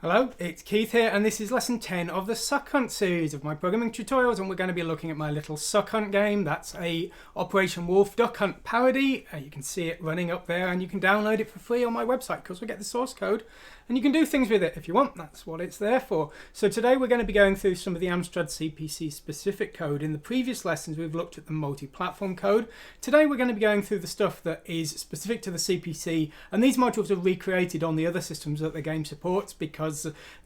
Hello, it's Keith here, and this is lesson 10 of the Suck Hunt series of my programming tutorials, and we're going to be looking at my little Suck Hunt game. That's a Operation Wolf Duck Hunt parody. You can see it running up there, and you can download it for free on my website because we get the source code, and you can do things with it if you want. That's what it's there for. So today we're going to be going through some of the Amstrad CPC specific code. In the previous lessons we've looked at the multi-platform code. Today we're going to be going through the stuff that is specific to the CPC, and these modules are recreated on the other systems that the game supports because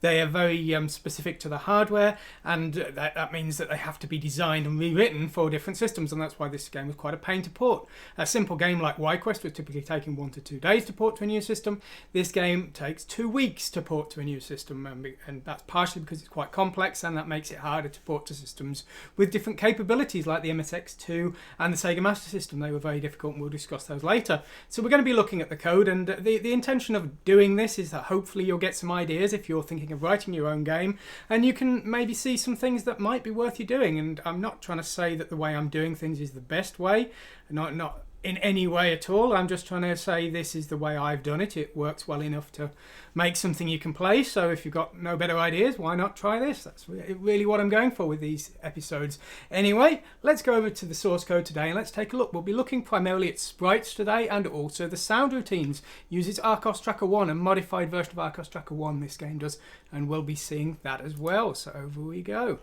they are very specific to the hardware, and that means that they have to be designed and rewritten for different systems, and that's why this game was quite a pain to port. A simple game like YQuest was typically taking 1 to 2 days to port to a new system. This game takes 2 weeks to port to a new system, and that's partially because it's quite complex, and that makes it harder to port to systems with different capabilities like the MSX2 and the Sega Master System. They were very difficult, and we'll discuss those later. So we're going to be looking at the code, and the intention of doing this is that hopefully you'll get some ideas if you're thinking of writing your own game, and you can maybe see some things that might be worth you doing. And I'm not trying to say that the way I'm doing things is the best way, not in any way at all. I'm just trying to say this is the way I've done it. It works well enough to make something you can play. So if you've got no better ideas, why not try this? That's really what I'm going for with these episodes. Anyway, let's go over to the source code today and let's take a look. We'll be looking primarily at sprites today and also the sound routines. Uses Arcos Tracker 1, a modified version of Arcos Tracker 1 this game does, and we'll be seeing that as well. So over we go.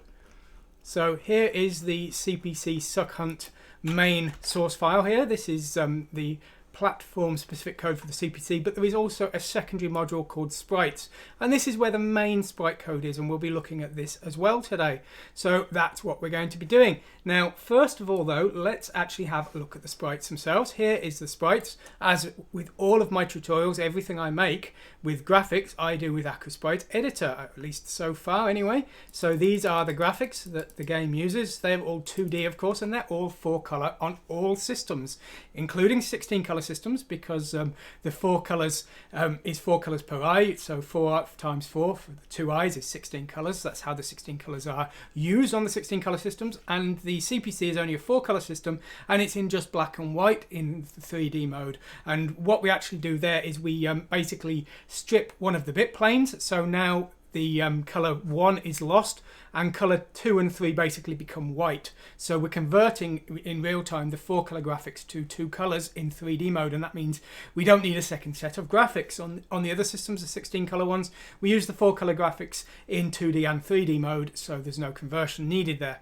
So here is the CPC Suck Hunt main source file here. This is the platform specific code for the CPC, but there is also a secondary module called Sprites, and this is where the main sprite code is, and we'll be looking at this as well today. So that's what we're going to be doing. Now, first of all though, let's actually have a look at the sprites themselves. Here is the sprites. As with all of my tutorials, everything I make with graphics I do with Sprite Editor, at least so far anyway. So these are the graphics that the game uses. They're all 2D of course, and they're all 4-color on all systems, including 16-color systems, because the 4 colors is 4 colors per eye, so 4 times 4 for the 2 eyes is 16 colors. That's how the 16 colors are used on the 16-color systems, and the CPC is only a 4-color system, and it's in just black and white in 3D mode. And what we actually do there is we basically strip one of the bit planes, so now the color 1 is lost and color 2 and 3 basically become white. So we're converting in real time the 4-color graphics to 2 colors in 3D mode, and that means we don't need a second set of graphics. On the other systems, the 16-color ones, we use the 4-color graphics in 2D and 3D mode, so there's no conversion needed there.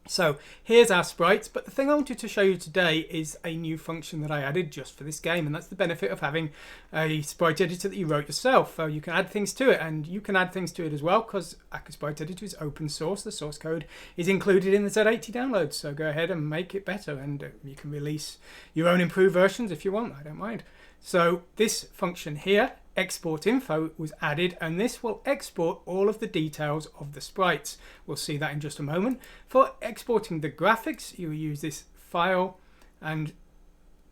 So here's our sprites, but the thing I wanted to show you today is a new function that I added just for this game, and that's the benefit of having a sprite editor that you wrote yourself. You can add things to it, and you can add things to it as well because Sprite Editor is open source. The source code is included in the Z80 downloads, so go ahead and make it better, and you can release your own improved versions if you want. I don't mind. So this function here, export info, was added, and this will export all of the details of the sprites. We'll see that in just a moment. For exporting the graphics, you use this file and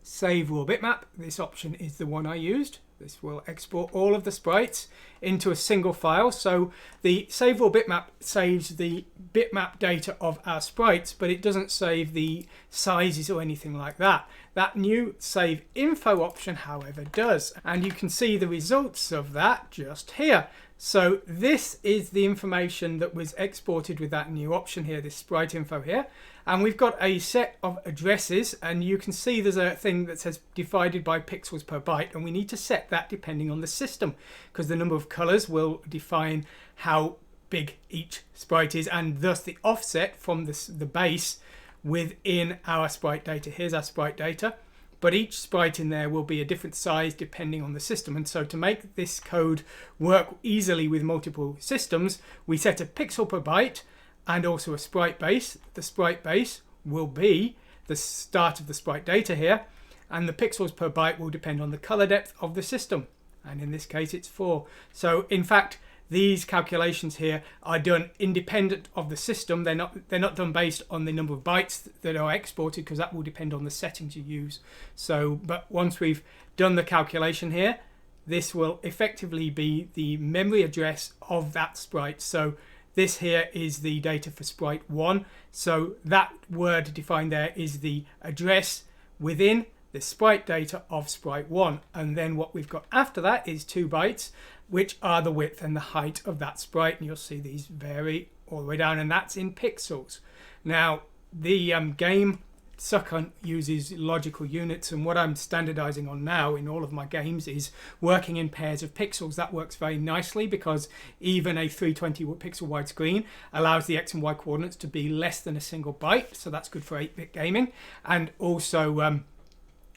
save raw bitmap. This option is the one I used. This will export all of the sprites into a single file. So the save raw bitmap saves the bitmap data of our sprites, but it doesn't save the sizes or anything like that. That new save info option, however, does, and you can see the results of that just here. So this is the information that was exported with that new option here, this sprite info here. And we've got a set of addresses, and you can see there's a thing that says divided by pixels per byte, and we need to set that depending on the system, because the number of colors will define how big each sprite is, and thus the offset from the base within our sprite data. Here's our sprite data, but each sprite in there will be a different size depending on the system. And so to make this code work easily with multiple systems, we set a pixel per byte and also a sprite base. The sprite base will be the start of the sprite data here, and the pixels per byte will depend on the color depth of the system, and in this case it's 4. So in fact these calculations here are done independent of the system. They're not done based on the number of bytes that are exported, because that will depend on the settings you use. So but once we've done the calculation here, this will effectively be the memory address of that sprite. So this here is the data for sprite 1. So that word defined there is the address within the sprite data of sprite 1, and then what we've got after that is 2 bytes, which are the width and the height of that sprite, and you'll see these vary all the way down, and that's in pixels. Now the game Suck Hunt uses logical units, and what I'm standardizing on now in all of my games is working in pairs of pixels. That works very nicely because even a 320 pixel widescreen allows the X and Y coordinates to be less than a single byte, so that's good for 8-bit gaming. And also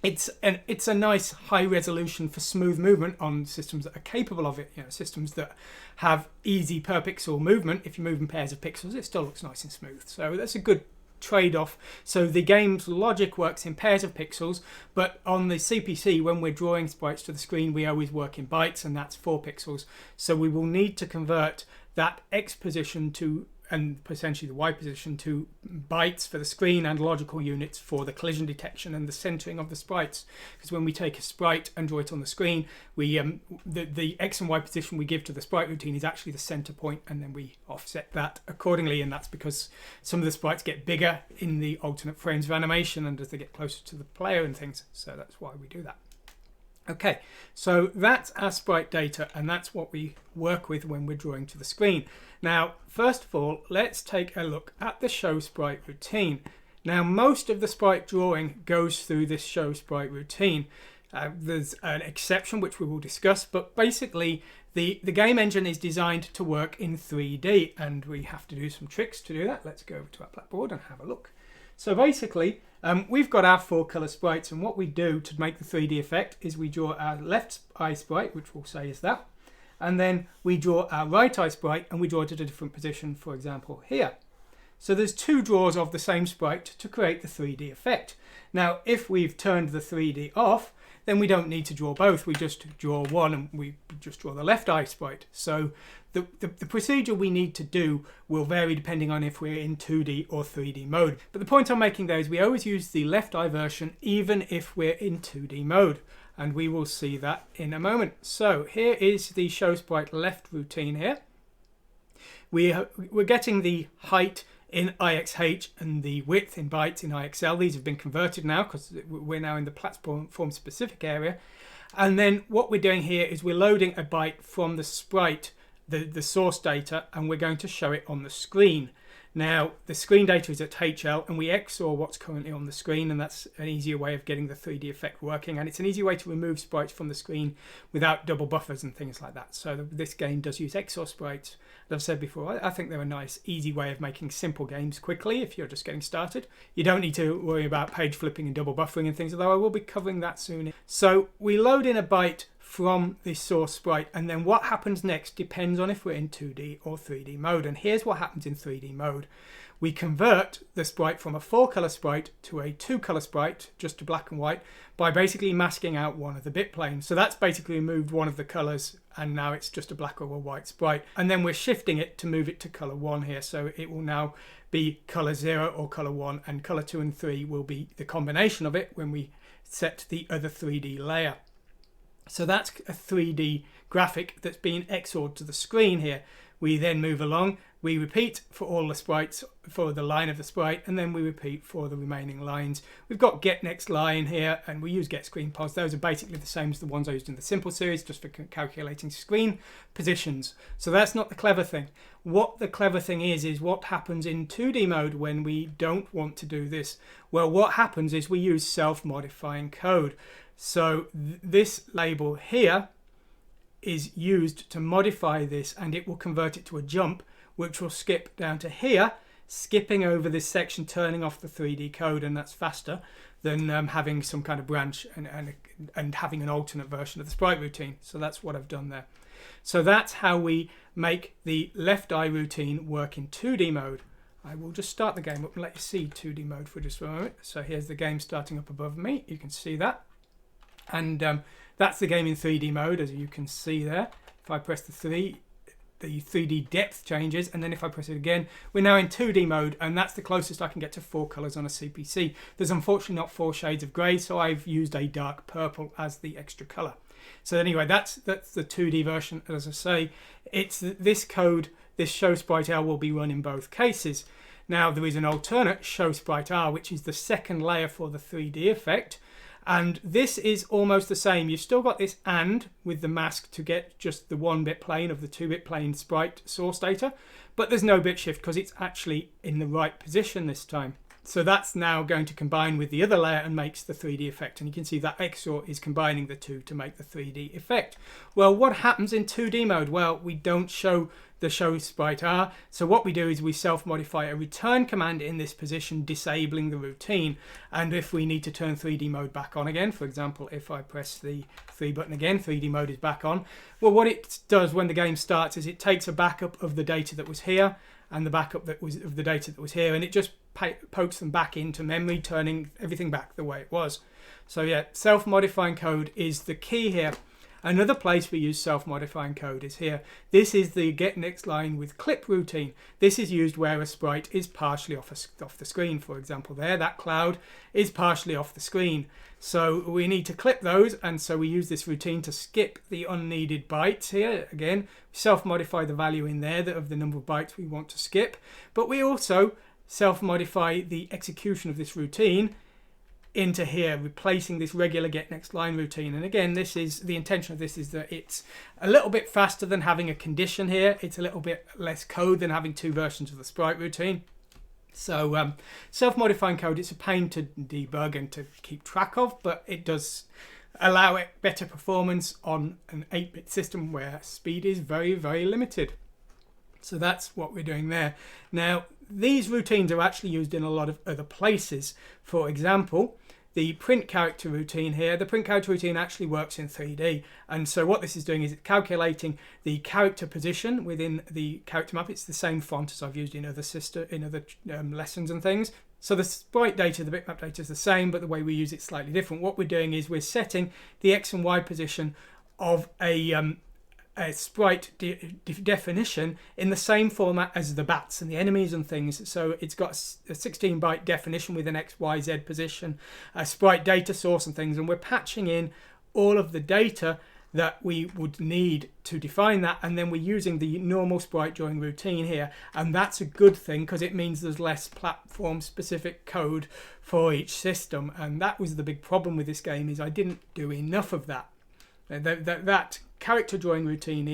it's a nice high resolution for smooth movement on systems that are capable of it. You know, systems that have easy per pixel movement. If you move in pairs of pixels, it still looks nice and smooth. So that's a good trade-off. So the game's logic works in pairs of pixels, but on the CPC, when we're drawing sprites to the screen, we always work in bytes, and that's 4 pixels. So we will need to convert that X position to, and potentially the Y position, to bytes for the screen and logical units for the collision detection and the centering of the sprites. Because when we take a sprite and draw it on the screen, we the X and Y position we give to the sprite routine is actually the center point, and then we offset that accordingly. And that's because some of the sprites get bigger in the alternate frames of animation and as they get closer to the player and things. So that's why we do that. Okay, so that's our sprite data, and that's what we work with when we're drawing to the screen. Now, first of all, let's take a look at the show sprite routine. Now, most of the sprite drawing goes through this show sprite routine. There's an exception which we will discuss, but basically the game engine is designed to work in 3D, and we have to do some tricks to do that. Let's go over to our blackboard and have a look. So basically, we've got our 4 color sprites, and what we do to make the 3D effect is we draw our left eye sprite, which we'll say is that, and then we draw our right eye sprite and we draw it at a different position, for example here. So there's 2 draws of the same sprite to create the 3D effect. Now if we've turned the 3D off, then we don't need to draw both, we just draw one and we just draw the left eye sprite. So the procedure we need to do will vary depending on if we're in 2D or 3D mode. But the point I'm making there is we always use the left eye version even if we're in 2D mode, and we will see that in a moment. So here is the show sprite left routine here. We're getting the height in IXH and the width in bytes in IXL. These have been converted now because we're now in the platform specific area. And then what we're doing here is we're loading a byte from the sprite, the source data, and we're going to show it on the screen. Now the screen data is at HL, and we XOR what's currently on the screen, and that's an easier way of getting the 3D effect working, and it's an easy way to remove sprites from the screen without double buffers and things like that. So this game does use XOR sprites. As I've said before, I think they're a nice easy way of making simple games quickly if you're just getting started. You don't need to worry about page flipping and double buffering and things, although I will be covering that soon. So we load in a byte from the source sprite, and then what happens next depends on if we're in 2D or 3D mode. And here's what happens in 3D mode. We convert the sprite from a 4-color sprite to a 2-color sprite, just to black and white, by basically masking out one of the bit planes. So that's basically removed one of the colors, and now it's just a black or a white sprite. And then we're shifting it to move it to color 1 here, so it will now be color 0 or color 1, and color 2 and 3 will be the combination of it when we set the other 3D layer. So that's a 3D graphic that's being XOR'd to the screen here. We then move along, we repeat for all the sprites for the line of the sprite, and then we repeat for the remaining lines. We've got get next line here, and we use get screen pos. Those are basically the same as the ones I used in the simple series, just for calculating screen positions. So that's not the clever thing. What the clever thing is what happens in 2D mode when we don't want to do this. Well, what happens is we use self-modifying code. So this label here is used to modify this, and it will convert it to a jump, which will skip down to here, skipping over this section, turning off the 3D code, and that's faster than having some kind of branch and having an alternate version of the sprite routine. So that's what I've done there. So that's how we make the left eye routine work in 2D mode. I will just start the game up and let you see 2D mode for just a moment. So here's the game starting up above me. You can see that. And that's the game in 3D mode, as you can see there. If I press the 3D depth changes, and then if I press it again, we're now in 2D mode, and that's the closest I can get to 4 colors on a CPC. There's unfortunately not 4 shades of gray, so I've used a dark purple as the extra color. So anyway, that's the 2D version. As I say, it's this code, this show sprite L will be run in both cases. Now there is an alternate show sprite R, which is the second layer for the 3D effect. And this is almost the same. You've still got this AND with the mask to get just the 1-bit plane of the 2-bit plane sprite source data, but there's no bit shift because it's actually in the right position this time. So that's now going to combine with the other layer and makes the 3D effect. And you can see that XOR is combining the two to make the 3D effect. Well, what happens in 2D mode? Well, we don't show the show sprite R. So what we do is we self-modify a return command in this position, disabling the routine. And if we need to turn 3D mode back on again, for example, if I press the 3 button again, 3D mode is back on. Well, what it does when the game starts is it takes a backup of the data that was here and the backup that was of the data that was here, and it just pokes them back into memory, turning everything back the way it was. So yeah, self-modifying code is the key here. Another place we use self-modifying code is here. This is the get next line with clip routine. This is used where a sprite is partially off the screen. For example, there, that cloud is partially off the screen. So we need to clip those, and so we use this routine to skip the unneeded bytes here. Again, self-modify the value in there of the number of bytes we want to skip, but we also self-modify the execution of this routine into here, replacing this regular get next line routine. And again, this is the intention of this is that it's a little bit faster than having a condition here. It's a little bit less code than having two versions of the sprite routine. So self-modifying code, it's a pain to debug and to keep track of, but it does allow it better performance on an 8-bit system where speed is very, very limited. So that's what we're doing there. Now, these routines are actually used in a lot of other places. For example, the print character routine here, the print character routine actually works in 3D. And so what this is doing is it's calculating the character position within the character map. It's the same font as I've used in other lessons and things. So the sprite data, the bitmap data is the same, but the way we use it is slightly different. What we're doing is we're setting the X and Y position of a sprite definition in the same format as the bats and the enemies and things. So it's got a 16-byte definition with an X, Y, Z position, a sprite data source and things, and we're patching in all of the data that we would need to define that, and then we're using the normal sprite drawing routine here, and that's a good thing because it means there's less platform specific code for each system. And that was the big problem with this game, is I didn't do enough of that. That character drawing routine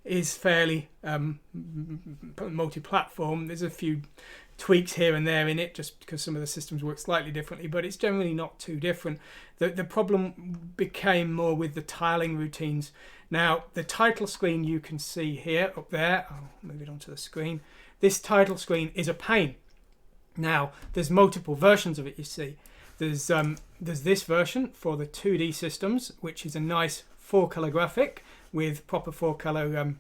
is fairly multi-platform. There's a few tweaks here and there in it just because some of the systems work slightly differently, but it's generally not too different. The problem became more with the tiling routines. Now, the title screen you can see here up there, I'll move it onto the screen. This title screen is a pain. Now, there's multiple versions of it, you see. There's this version for the 2D systems, which is a nice 4-color graphic with proper 4-color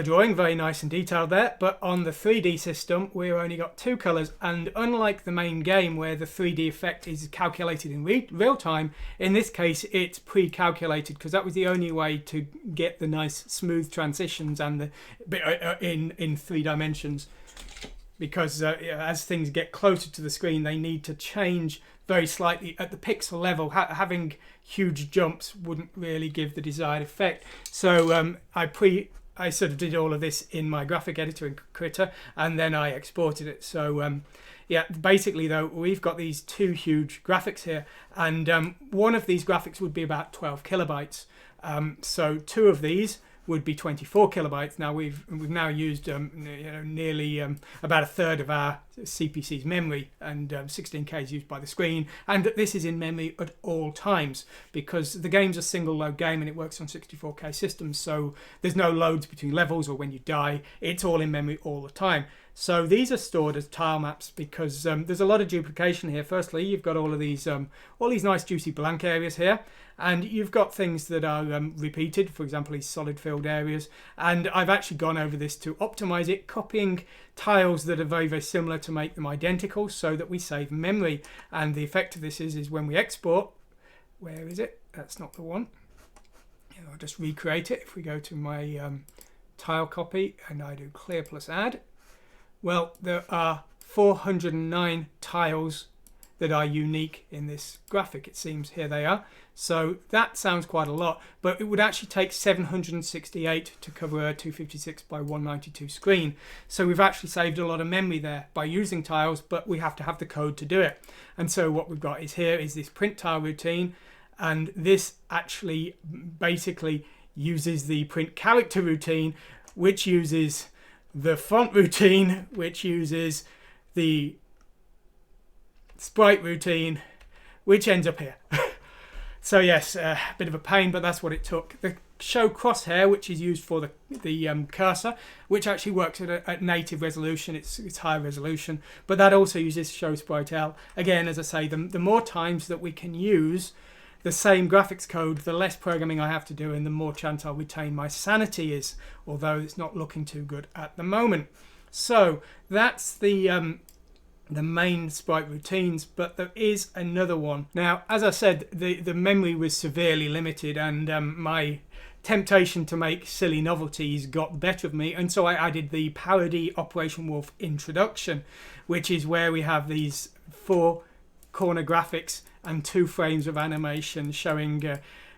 drawing, very nice and detailed there. But on the 3D system, we've only got 2 colors, and unlike the main game where the 3D effect is calculated in real time, in this case it's pre-calculated because that was the only way to get the nice smooth transitions and the in 3 dimensions. Because as things get closer to the screen, they need to change very slightly at the pixel level. Having huge jumps wouldn't really give the desired effect. So I sort of did all of this in my graphic editor in Critter, and then I exported it. So yeah, basically though, we've got these 2 huge graphics here, and one of these graphics would be about 12 kilobytes. So 2 of these would be 24 kilobytes. Now we've now used nearly about a third of our CPC's memory, and 16K is used by the screen, and this is in memory at all times because the game's a single load game and it works on 64K systems, so there's no loads between levels or when you die. It's all in memory all the time. So these are stored as tile maps because there's a lot of duplication here. Firstly, you've got all these nice juicy blank areas here, and you've got things that are repeated, for example these solid filled areas, and I've actually gone over this to optimize it, copying tiles that are very, very similar to make them identical so that we save memory. And the effect of this is when we export, where is it? That's not the one. I'll just recreate it. If we go to my tile copy and I do clear plus add, well, there are 409 tiles that are unique in this graphic. It seems here they are. So that sounds quite a lot, but it would actually take 768 to cover a 256 by 192 screen. So we've actually saved a lot of memory there by using tiles, but we have to have the code to do it. And so what we've got is here is this print tile routine, and this actually basically uses the print character routine, which uses the font routine, which uses the sprite routine, which ends up here. So yes, a bit of a pain, but that's what it took. The show crosshair, which is used for the cursor, which actually works at native resolution. It's high resolution, but that also uses show sprite L. Again, as I say, the more times that we can use the same graphics code, the less programming I have to do, and the more chance I'll retain my sanity is, although it's not looking too good at the moment. So that's the main sprite routines, but there is another one. Now, as I said, the memory was severely limited, and my temptation to make silly novelties got the better of me, and so I added the parody Operation Wolf introduction, which is where we have these 4 corner graphics and 2 frames of animation showing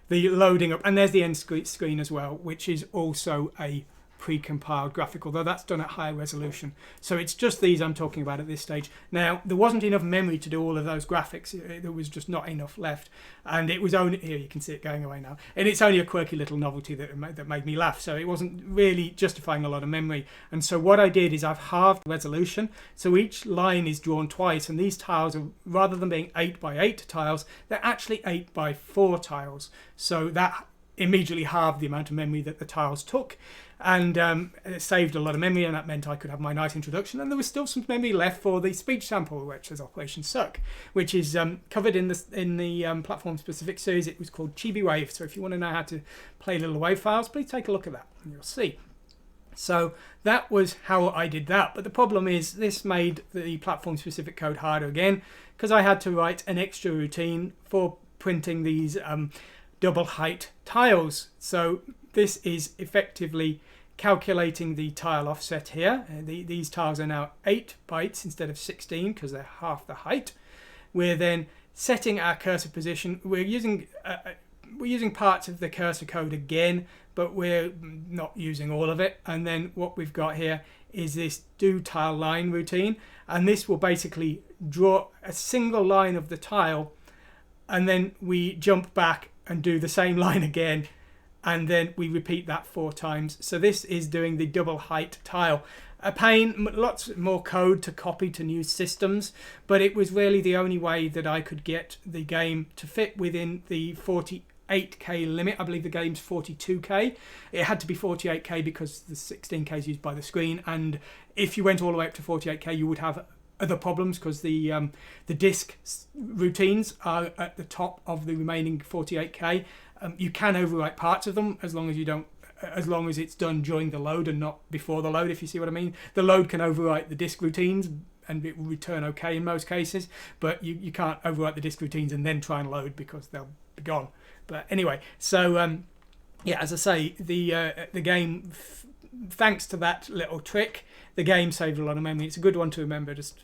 the loading up, and there's the end screen as well, which is also a pre-compiled graphic, although that's done at high resolution. So it's just these I'm talking about at this stage. Now, there wasn't enough memory to do all of those graphics. There was just not enough left, and it was only, here you can see it going away now, and it's only a quirky little novelty that made me laugh, so it wasn't really justifying a lot of memory. And so what I did is I've halved the resolution, so each line is drawn twice, and these tiles are, rather than being 8 by 8 tiles, they're actually 8 by 4 tiles, so that immediately halved the amount of memory that the tiles took, and it saved a lot of memory, and that meant I could have my nice introduction, and there was still some memory left for the speech sample, which is Operation Suck, which is covered in the platform specific series. It was called Chibi Wave, so if you want to know how to play little wave files, please take a look at that and you'll see. So that was how I did that, but the problem is this made the platform specific code harder again, because I had to write an extra routine for printing these double height tiles. So this is effectively calculating the tile offset here. These tiles are now 8 bytes instead of 16 because they're half the height. We're then setting our cursor position. We're using parts of the cursor code again, but we're not using all of it. And then what we've got here is this do tile line routine, and this will basically draw a single line of the tile, and then we jump back and do the same line again, and then we repeat that 4 times. So this is doing the double height tile. A pain, lots more code to copy to new systems, but it was really the only way that I could get the game to fit within the 48K limit. I believe the game's 42K. It had to be 48K because the 16K is used by the screen, and if you went all the way up to 48K you would have other problems because the disk routines are at the top of the remaining 48K. You can overwrite parts of them as long as it's done during the load and not before the load, if you see what I mean. The load can overwrite the disk routines and it will return okay in most cases, but you can't overwrite the disk routines and then try and load because they'll be gone. But anyway, so yeah, as I say, the game, thanks to that little trick, the game saved a lot of memory. It's a good one to remember. Just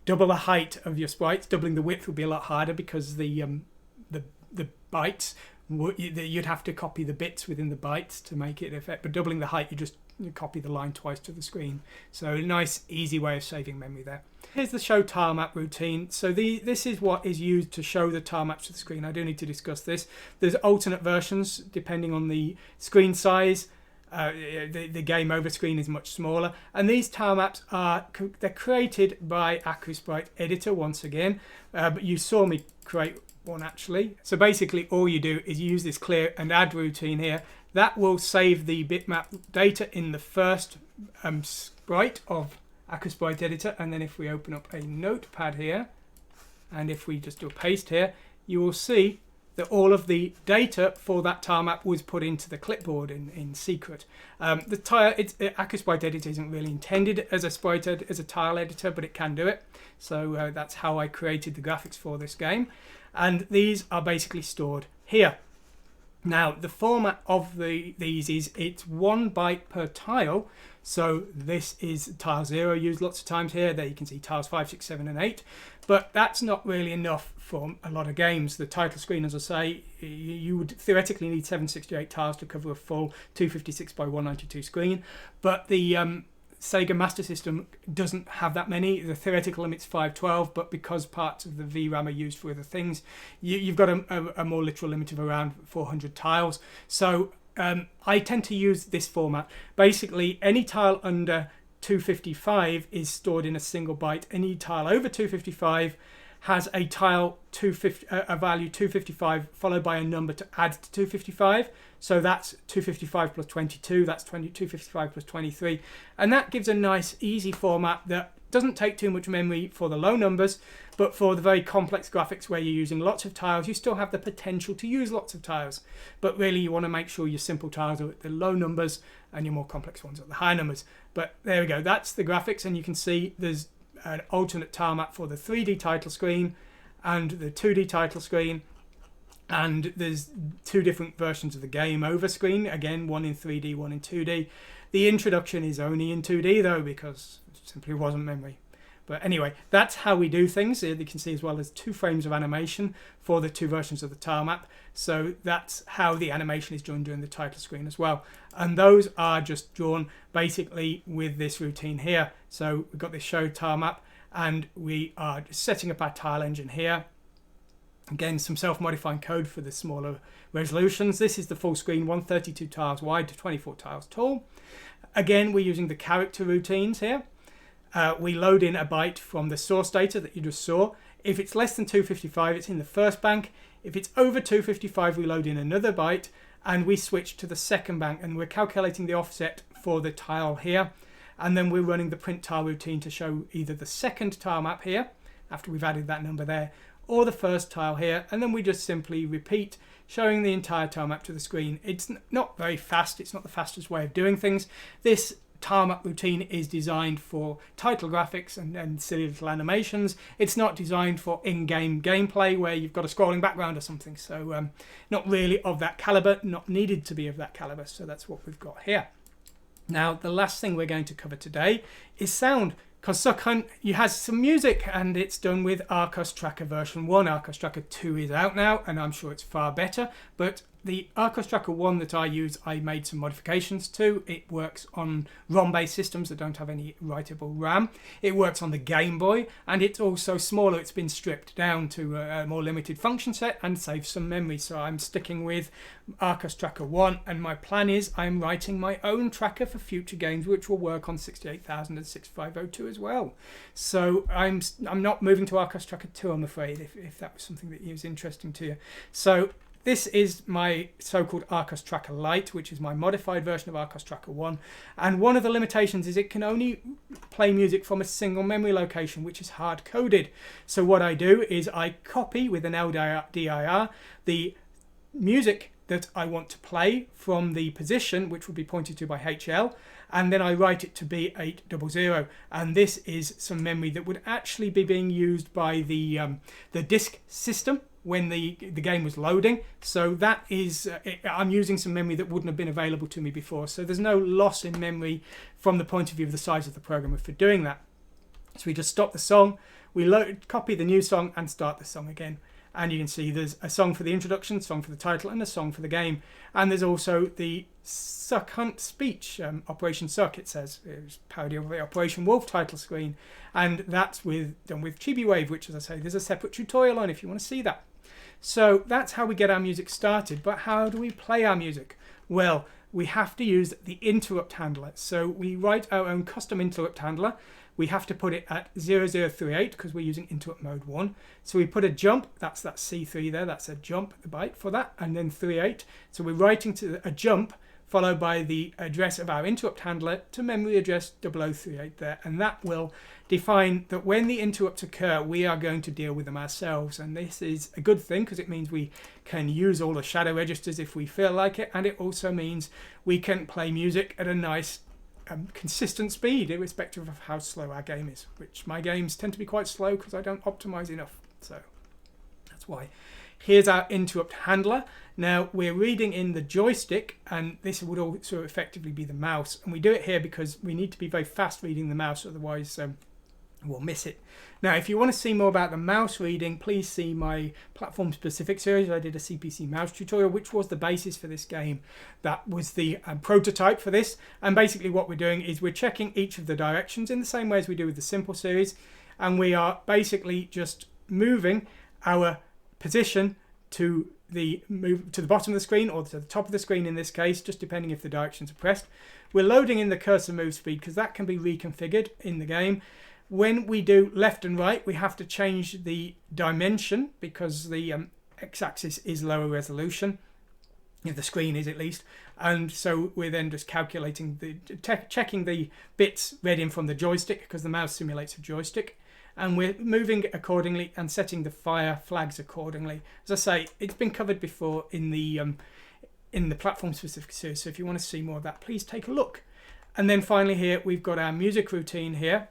double the height of your sprites. Doubling the width would be a lot harder because the bytes, you'd have to copy the bits within the bytes to make it effect. But doubling the height, you copy the line twice to the screen. So a nice, easy way of saving memory there. Here's the show tile map routine. So this is what is used to show the tile maps to the screen. I do need to discuss this. There's alternate versions depending on the screen size. The game over screen is much smaller, and these tile maps they're created by Sprite editor once again, but you saw me create one actually. So basically all you do is use this clear and add routine here. That will save the bitmap data in the first sprite of Sprite editor, and then if we open up a notepad here and if we just do a paste here, you will see that all of the data for that tile map was put into the clipboard in secret. The Sprite editor isn't really intended as a tile editor, but it can do it. So that's how I created the graphics for this game, and these are basically stored here. Now, the format of these is it's 1 byte per tile. So this is tile 0 used lots of times here. There you can see tiles 5, 6, 7 and 8. But that's not really enough for a lot of games. The title screen, as I say, you would theoretically need 768 tiles to cover a full 256 by 192 screen. But the Sega Master System doesn't have that many. The theoretical limit's 512, but because parts of the VRAM are used for other things, you've got a more literal limit of around 400 tiles. So I tend to use this format. Basically, any tile under 255 is stored in a single byte. Any tile over 255 has a tile a value 255 followed by a number to add to 255. So that's 255 plus 22, that's 255 plus 23. And that gives a nice easy format that doesn't take too much memory for the low numbers, but for the very complex graphics where you're using lots of tiles, you still have the potential to use lots of tiles. But really you want to make sure your simple tiles are at the low numbers and your more complex ones at the high numbers. But there we go, that's the graphics, and you can see there's an alternate tile map for the 3D title screen and the 2D title screen. And there's two different versions of the game over screen, again, one in 3D, one in 2D. The introduction is only in 2D though, because it simply wasn't memory. But anyway, that's how we do things. You can see as well as 2 frames of animation for the 2 versions of the tile map. So that's how the animation is drawn during the title screen as well. And those are just drawn basically with this routine here. So we've got this show tile map, and we are just setting up our tile engine here. Again, some self-modifying code for the smaller resolutions. This is the full screen, 132 tiles wide to 24 tiles tall. Again, we're using the character routines here. We load in a byte from the source data that you just saw. If it's less than 255, it's in the first bank. If it's over 255, we load in another byte, and we switch to the second bank, and we're calculating the offset for the tile here. And then we're running the print tile routine to show either the second tile map here, after we've added that number there, or the first tile here, and then we just simply repeat, showing the entire tile map to the screen. It's not very fast, it's not the fastest way of doing things. This tile map routine is designed for title graphics and silly little animations. It's not designed for in-game gameplay where you've got a scrolling background or something. So not really of that caliber, not needed to be of that caliber. So that's what we've got here. Now, the last thing we're going to cover today is sound. Because Suck Hunt has some music, and it's done with Arcos Tracker version 1. Arcos Tracker 2 is out now, and I'm sure it's far better. But the Arcos Tracker 1 that I use, I made some modifications to. It works on ROM-based systems that don't have any writable RAM. It works on the Game Boy, and it's also smaller. It's been stripped down to a more limited function set and saves some memory. So I'm sticking with Arcos Tracker 1, and my plan is I'm writing my own tracker for future games, which will work on 68000 and 6502 as well. So I'm not moving to Arcos Tracker 2, I'm afraid, if that was something that was interesting to you. So this is my so-called Arcos Tracker Lite, which is my modified version of Arcos Tracker 1. And one of the limitations is it can only play music from a single memory location, which is hard-coded. So what I do is I copy with an LDIR the music that I want to play from the position, which would be pointed to by HL, and then I write it to B800. And this is some memory that would actually be being used by the disk system when the game was loading. So that is, I'm using some memory that wouldn't have been available to me before. So there's no loss in memory from the point of view of the size of the programmer for doing that. So we just stop the song, we copy the new song and start the song again. And you can see there's a song for the introduction, a song for the title, and a song for the game. And there's also the Suck Hunt speech, Operation Suck, it says. It was a parody of the Operation Wolf title screen. And that's done with Chibi Wave, which, as I say, there's a separate tutorial on if you want to see that. So that's how we get our music started. But how do we play our music? Well, we have to use the interrupt handler. So we write our own custom interrupt handler. We have to put it at 0038 because we're using interrupt mode 1. So we put a jump, that's that C3 there, that's a jump, the byte for that, and then 38. So we're writing to a jump followed by the address of our interrupt handler to memory address 0038 there. And that will define that when the interrupts occur, we are going to deal with them ourselves. And this is a good thing because it means we can use all the shadow registers if we feel like it. And it also means we can play music at a nice consistent speed, irrespective of how slow our game is, which my games tend to be quite slow because I don't optimize enough. So that's why. Here's our interrupt handler. Now we're reading in the joystick, and this would also effectively be the mouse. And we do it here because we need to be very fast reading the mouse, otherwise we'll miss it. Now, if you want to see more about the mouse reading, please see my platform-specific series. I did a CPC mouse tutorial, which was the basis for this game. That was the prototype for this. And basically what we're doing is we're checking each of the directions in the same way as we do with the simple series. And we are basically just moving our position to the bottom of the screen, or to the top of the screen in this case, just depending if the directions are pressed. We're loading in the cursor move speed because that can be reconfigured in the game. When we do left and right, we have to change the dimension because the x-axis is lower resolution. If the screen is, at least. And so we're then just calculating checking the bits read in from the joystick, because the mouse simulates a joystick. And we're moving accordingly and setting the fire flags accordingly. As I say, it's been covered before in the platform specific series, so if you want to see more of that, please take a look. And then finally here we've got our music routine here,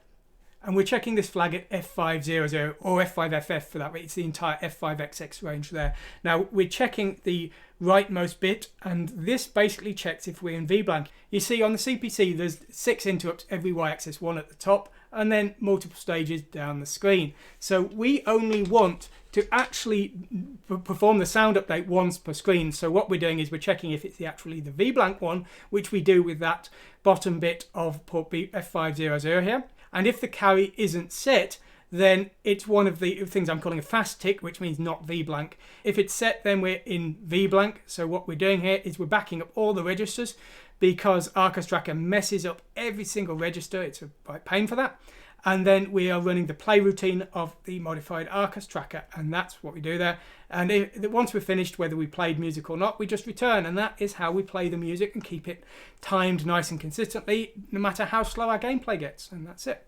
and we're checking this flag at F500 or F5FF for that, it's the entire F5XX range there. Now we're checking the rightmost bit, and this basically checks if we're in VBlank. You see on the CPC there's 6 interrupts every Y-axis, 1 at the top, and then multiple stages down the screen. So we only want to actually perform the sound update once per screen. So what we're doing is we're checking if it's actually the VBlank one, which we do with that bottom bit of port F500 here. And if the carry isn't set, then it's one of the things I'm calling a fast tick, which means not VBlank. If it's set, then we're in VBlank. So what we're doing here is we're backing up all the registers, because Arcus Tracker messes up every single register. It's a right pain for that. And then we are running the play routine of the modified Arcus Tracker, and that's what we do there. And once we're finished, whether we played music or not, we just return, and that is how we play the music and keep it timed nice and consistently, no matter how slow our gameplay gets, and that's it.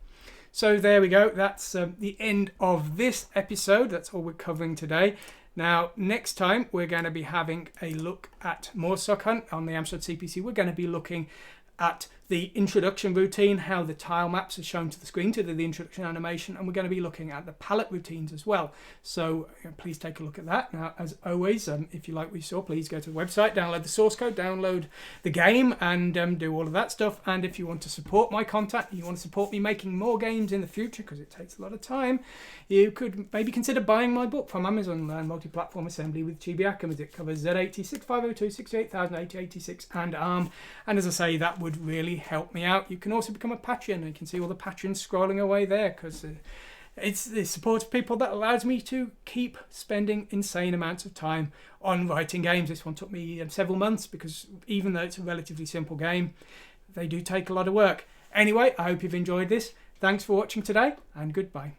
So there we go, that's the end of this episode. That's all we're covering today. Now, next time we're going to be having a look at more Suck Hunt on the Amstrad CPC. We're going to be looking at the introduction routine, how the tile maps are shown to the screen to the introduction animation, and we're going to be looking at the palette routines as well. So please take a look at that. Now, as always, if you like what you saw, please go to the website, download the source code, download the game, and do all of that stuff. And if you want to support my content, you want to support me making more games in the future, because it takes a lot of time, you could maybe consider buying my book from Amazon, Learn Multi-Platform Assembly with Chibi Akamas. It covers Z80, 6502, 68000, 8086, and ARM. And as I say, that would really help me out. You can also become a Patreon, and you can see all the patrons scrolling away there, because it's the support of people that allows me to keep spending insane amounts of time on writing games. This one took me several months, because even though it's a relatively simple game, they do take a lot of work. Anyway, I hope you've enjoyed this. Thanks for watching today, and goodbye.